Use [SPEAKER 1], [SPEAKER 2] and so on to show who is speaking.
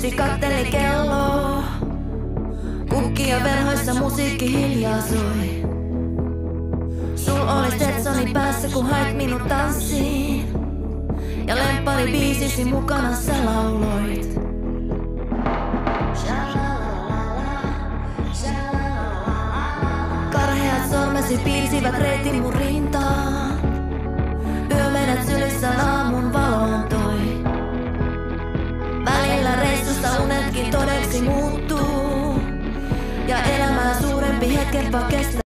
[SPEAKER 1] Pussi katteli kelloa. Kukkia verhoissa musiikki hiljaa soi. Sul oli Stetsoni päässä kun hait minut tanssiin. Ja lemppari biisisi mukana sä lauloit. Karheat sormesi piirsivät reitin mun rintaan. Yö meidät sylissään aamun valoon toi. Välillä reissussa unetkin todeksi muuttuu. Ja elämää suurempi hetken vaan kestää.